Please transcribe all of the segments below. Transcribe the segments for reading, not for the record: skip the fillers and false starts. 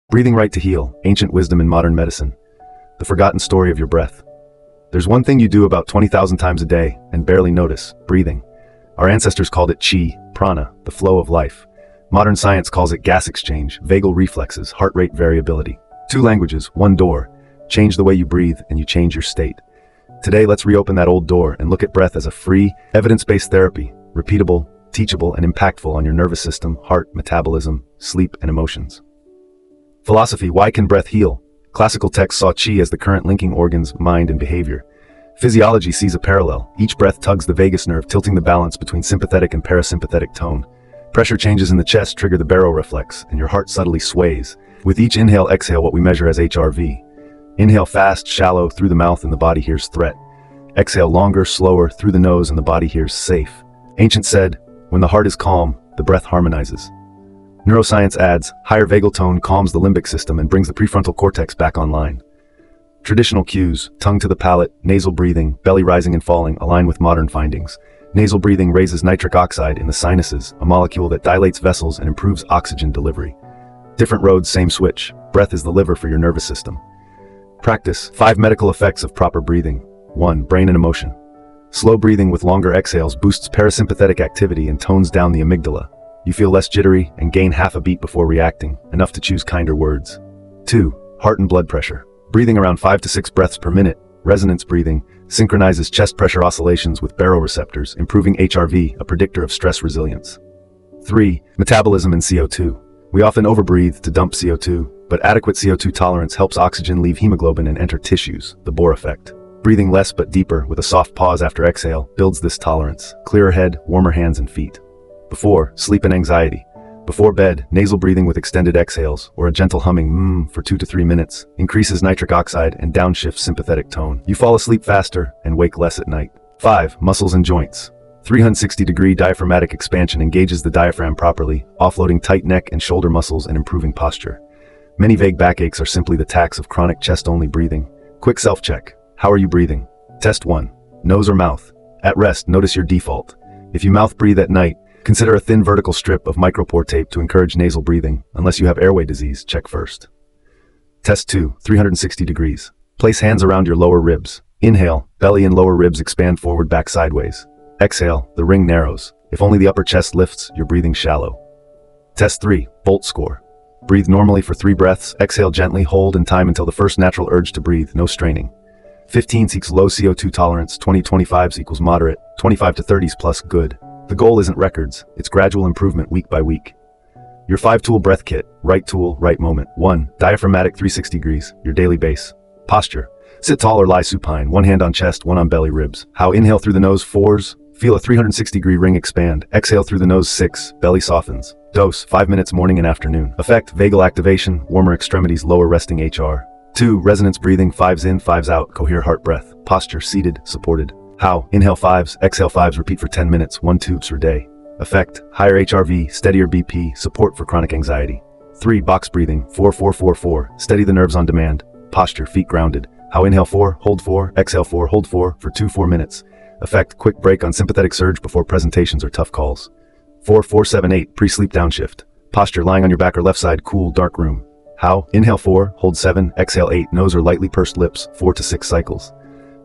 Breathing right to heal, ancient wisdom in modern medicine. The forgotten story of your breath. There's one thing you do about 20,000 times a day and barely notice: breathing. Our ancestors called it chi, prana, the flow of life. Modern science calls it gas exchange, vagal reflexes, heart rate variability. 2 languages, 1 door. Change the way you breathe and you change your state. Today, let's reopen that old door and look at breath as a free, evidence-based therapy, repeatable, teachable, and impactful on your nervous system, heart, metabolism, sleep, and emotions. Philosophy: why can breath heal? Classical texts saw chi as the current linking organs, mind, and behavior. Physiology sees a parallel. Each breath tugs the vagus nerve, tilting the balance between sympathetic and parasympathetic tone. Pressure changes in the chest trigger the baroreflex, and your heart subtly sways. With each inhale-exhale, what we measure as HRV. Inhale fast, shallow, through the mouth, and the body hears threat. Exhale longer, slower, through the nose, and the body hears safe. Ancients said, when the heart is calm, the breath harmonizes. Neuroscience adds, higher vagal tone calms the limbic system and brings the prefrontal cortex back online. Traditional cues: tongue to the palate, nasal breathing, belly rising and falling, align with modern findings. Nasal breathing raises nitric oxide in the sinuses, a molecule that dilates vessels and improves oxygen delivery. Different roads, same switch. Breath is the liver for your nervous system. Practice: 5 medical effects of proper breathing. 1. Brain and emotion. Slow breathing with longer exhales boosts parasympathetic activity and tones down the amygdala. You feel less jittery and gain half a beat before reacting, enough to choose kinder words. 2. Heart and blood pressure. Breathing around 5 to 6 breaths per minute, resonance breathing, synchronizes chest pressure oscillations with baroreceptors, improving HRV, a predictor of stress resilience. 3. Metabolism and CO2. We often overbreathe to dump CO2, but adequate CO2 tolerance helps oxygen leave hemoglobin and enter tissues, the Bohr effect. Breathing less but deeper with a soft pause after exhale builds this tolerance. Clearer head, warmer hands and feet. Before, sleep and anxiety. Before bed, nasal breathing with extended exhales, or a gentle humming for 2 to 3 minutes, increases nitric oxide and downshifts sympathetic tone. You fall asleep faster and wake less at night. 5. Muscles and joints. 360-degree diaphragmatic expansion engages the diaphragm properly, offloading tight neck and shoulder muscles and improving posture. Many vague backaches are simply the tax of chronic chest-only breathing. Quick self-check. How are you breathing? Test 1. Nose or mouth. At rest, notice your default. If you mouth breathe at night, consider a thin vertical strip of micropore tape to encourage nasal breathing. Unless you have airway disease, check first. Test 2. 360 degrees. Place hands around your lower ribs. Inhale, belly and lower ribs expand forward, back, sideways. Exhale, the ring narrows. If only the upper chest lifts, you're breathing shallow. Test 3. Bolt score. Breathe normally for 3 breaths, exhale gently, hold and time until the first natural urge to breathe, no straining. 15s equals low CO2 tolerance, 20-25s equals moderate, 25 to 30s plus good. The goal isn't records, it's gradual improvement week by week. Your 5-tool breath kit, right tool, right moment. 1. Diaphragmatic 360 degrees, your daily base. Posture. Sit tall or lie supine, 1 hand on chest, 1 on belly ribs. How? Inhale through the nose 4s, feel a 360-degree ring expand. Exhale through the nose 6, belly softens. Dose, 5 minutes morning and afternoon. Effect: vagal activation, warmer extremities, lower resting HR. 2. Resonance breathing, 5s in, 5s out, cohere heart breath. Posture: seated, supported. How? Inhale 5s, exhale 5s, repeat for 10 minutes, 1 tubes per day. Effect: higher HRV, steadier BP, support for chronic anxiety. 3. Box breathing, 4-4-4-4, steady the nerves on demand. Posture: feet grounded. How? Inhale 4, hold 4, exhale 4, hold 4 for 4 minutes. Effect: quick break on sympathetic surge before presentations or tough calls. 4-4-7-8, pre-sleep downshift. Posture: lying on your back or left side, cool, dark room. How? Inhale 4, hold 7, exhale 8, nose or lightly pursed lips, 4 to 6 cycles.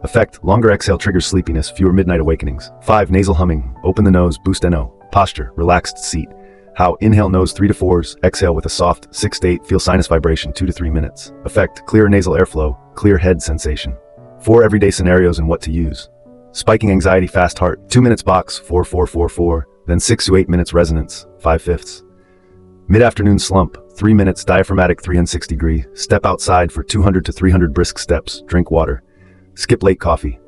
Effect: longer exhale triggers sleepiness, fewer midnight awakenings. 5. Nasal humming, open the nose, boost NO. Posture: relaxed seat. How? Inhale nose 3 to 4s, exhale with a soft 6 to 8, feel sinus vibration 2 to 3 minutes. Effect: clear nasal airflow, clear head sensation. 4 everyday scenarios and what to use. Spiking anxiety, fast heart, 2 minutes box, 4-4-4-4, then 6 to 8 minutes resonance, 5/5. Mid-afternoon slump, 3 minutes diaphragmatic 360 degree, step outside for 200 to 300 brisk steps, drink water. Skip late coffee.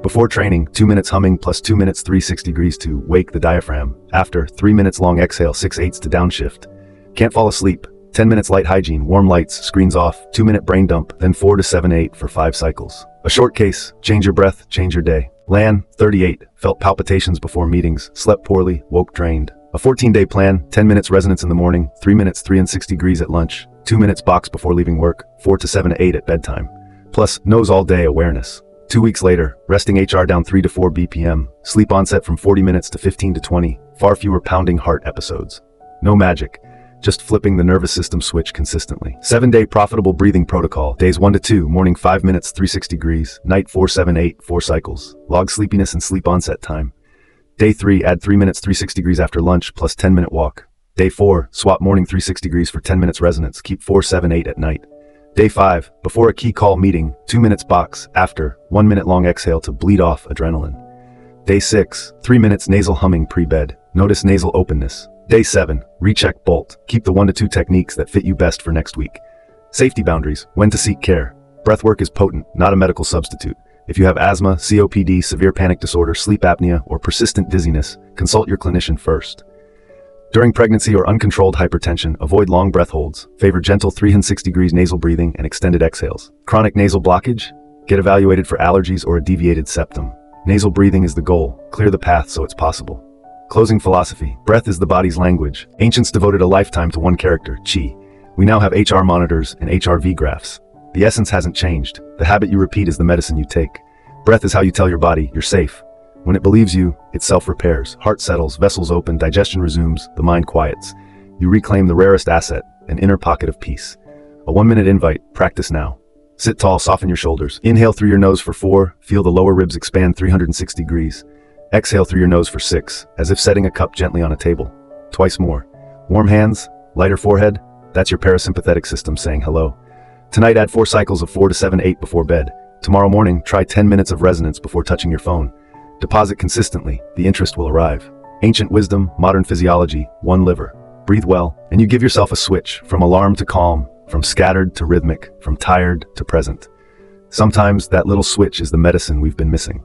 Before training, 2 minutes humming plus 2 minutes 360 degrees to wake the diaphragm. After, 3 minutes long exhale, 6/8 to downshift. Can't fall asleep, 10 minutes light hygiene, warm lights, screens off, 2-minute brain dump, then 4 to 7-8 for 5 cycles. A short case: change your breath, change your day. Lan, 38, felt palpitations before meetings, slept poorly, woke drained. A 14-day plan: 10 minutes resonance in the morning, 3 minutes 360 degrees at lunch, 2 minutes box before leaving work, 4 to 7 to 8 at bedtime. Plus, nose all day awareness. 2 weeks later, resting HR down 3 to 4 BPM, sleep onset from 40 minutes to 15 to 20, far fewer pounding heart episodes. No magic, just flipping the nervous system switch consistently. 7-day profitable breathing protocol. Days 1 to 2, morning 5 minutes, 360 degrees, night 4, 7, 8, 4 cycles. Log sleepiness and sleep onset time. Day 3, add 3 minutes, 360 degrees after lunch, plus 10-minute walk. Day 4, swap morning 360 degrees for 10 minutes resonance, keep 4, 7, 8 at night. Day 5, before a key call meeting, 2 minutes box, after, 1 minute long exhale to bleed off adrenaline. Day 6, 3 minutes nasal humming pre-bed, notice nasal openness. Day 7, recheck bolt, keep the 1 to 2 techniques that fit you best for next week. Safety boundaries, when to seek care. Breathwork is potent, not a medical substitute. If you have asthma, COPD, severe panic disorder, sleep apnea, or persistent dizziness, consult your clinician first. During pregnancy or uncontrolled hypertension, avoid long breath holds. Favor gentle 360 degrees nasal breathing and extended exhales. Chronic nasal blockage? Get evaluated for allergies or a deviated septum. Nasal breathing is the goal. Clear the path so it's possible. Closing philosophy. Breath is the body's language. Ancients devoted a lifetime to one character, chi. We now have HR monitors and HRV graphs. The essence hasn't changed. The habit you repeat is the medicine you take. Breath is how you tell your body you're safe. When it believes you, it self-repairs. Heart settles, vessels open, digestion resumes, the mind quiets. You reclaim the rarest asset, an inner pocket of peace. A 1-minute invite, practice now. Sit tall, soften your shoulders. Inhale through your nose for 4, feel the lower ribs expand 360 degrees. Exhale through your nose for 6, as if setting a cup gently on a table. Twice more. Warm hands, lighter forehead, that's your parasympathetic system saying hello. Tonight add 4 cycles of 4 to 7, 8 before bed. Tomorrow morning, try 10 minutes of resonance before touching your phone. Deposit consistently, the interest will arrive. Ancient wisdom, modern physiology, one liver. Breathe well, and you give yourself a switch, from alarm to calm, from scattered to rhythmic, from tired to present. Sometimes that little switch is the medicine we've been missing.